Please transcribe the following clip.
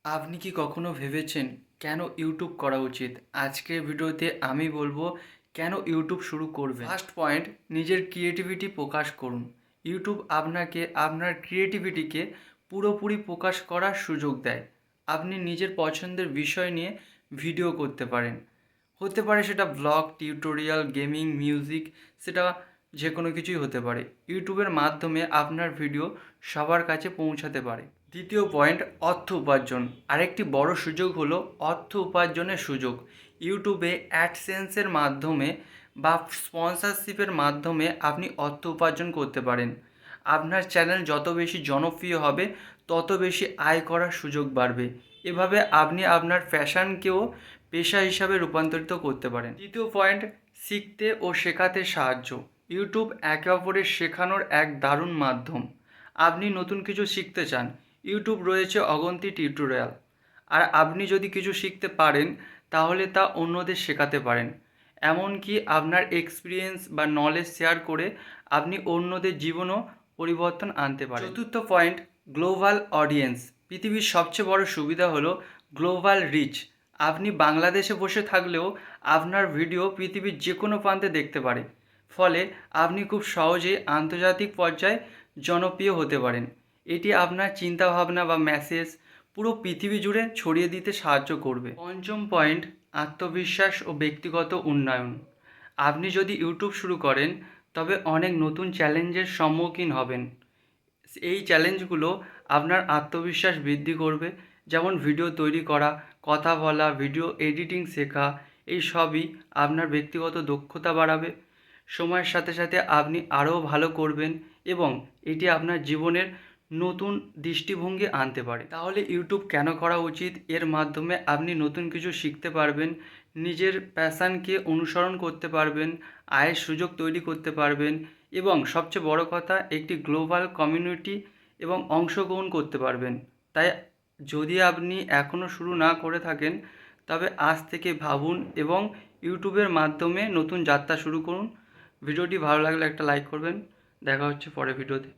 আপনি কি কখনো ভেবেছেন কেন ইউটিউব করা উচিত? আজকের ভিডিওতে আমি বলবো কেন ইউটিউব শুরু করবেন। ফার্স্ট পয়েন্ট, নিজের ক্রিয়েটিভিটি প্রকাশ করুন। ইউটিউব আপনাকে আপনার ক্রিয়েটিভিটিকে পুরোপুরি প্রকাশ করার সুযোগ দেয়। আপনি নিজের পছন্দের বিষয় নিয়ে ভিডিও করতে পারেন। হতে পারে সেটা ব্লগ, টিউটোরিয়াল, গেমিং, মিউজিক, সেটা যে কোনো কিছুই হতে পারে। ইউটিউবের মাধ্যমে আপনার ভিডিও সবার কাছে পৌঁছাতে পারে। দ্বিতীয় পয়েন্ট, অর্থ উপার্জন। আরেকটি বড় সুযোগ হলো অর্থ উপার্জনের সুযোগ। ইউটিউবে অ্যাডসেন্সের মাধ্যমে বা স্পন্সরশিপের মাধ্যমে আপনি অর্থ উপার্জন করতে পারেন। আপনার চ্যানেল যত বেশি জনপ্রিয় হবে তত বেশি আয় করার সুযোগ বাড়বে। এভাবে আপনি আপনার ফ্যাশনকেও পেশা হিসাবে রূপান্তরিত করতে পারেন। তৃতীয় পয়েন্ট, শিখতে ও শেখাতে সাহায্য। ইউটিউব একে অপরের শেখানোর এক দারুণ মাধ্যম। আপনি নতুন কিছু শিখতে চান, ইউটিউব রয়েছে অগন্তি টিউটোরিয়াল। আর আপনি যদি কিছু শিখতে পারেন তাহলে তা অন্যদের শেখাতে পারেন। এমনকি আপনার এক্সপিরিয়েন্স বা নলেজ শেয়ার করে আপনি অন্যদের জীবনও পরিবর্তন আনতে পারেন। চতুর্থ পয়েন্ট, গ্লোবাল অডিয়েন্স। পৃথিবীর সবচেয়ে বড় সুবিধা হলো গ্লোবাল রিচ। আপনি বাংলাদেশে বসে থাকলেও আপনার ভিডিও পৃথিবীর যে কোনো প্রান্তে দেখতে পারে। ফলে আপনি খুব সহজেই আন্তর্জাতিক পর্যায়ে জনপ্রিয় হতে পারেন। এটি আপনার চিন্তাভাবনা বা মেসেজ পুরো পৃথিবী জুড়ে ছড়িয়ে দিতে সাহায্য করবে। পঞ্চম পয়েন্ট, আত্মবিশ্বাস ও ব্যক্তিগত উন্নয়ন। আপনি যদি ইউটিউব শুরু করেন তবে অনেক নতুন চ্যালেঞ্জের সম্মুখীন হবেন। এই চ্যালেঞ্জগুলো আপনার আত্মবিশ্বাস বৃদ্ধি করবে, যেমন ভিডিও তৈরি করা, কথা বলা, ভিডিও এডিটিং শেখা। এই সবই আপনার ব্যক্তিগত দক্ষতা বাড়াবে। সময়ের সাথে সাথে আপনি আরও ভালো করবেন এবং এটি আপনার জীবনের নতুন দৃষ্টিভঙ্গি আনতে পারে। তাহলে ইউটিউব কেন করা উচিত? এর মাধ্যমে আপনি নতুন কিছু শিখতে পারবেন, নিজের প্যাশানকে অনুসরণ করতে পারবেন, আয়ের সুযোগ তৈরি করতে পারবেন এবং সবচেয়ে বড় কথা, একটি গ্লোবাল কমিউনিটি এবং অংশগ্রহণ করতে পারবেন। তাই যদি আপনি এখনও শুরু না করে থাকেন তবে আজ থেকে ভাবুন এবং ইউটিউবের মাধ্যমে নতুন যাত্রা শুরু করুন। ভিডিওটি ভালো লাগলে একটা লাইক করবেন। দেখা হচ্ছে পরের ভিডিওতে।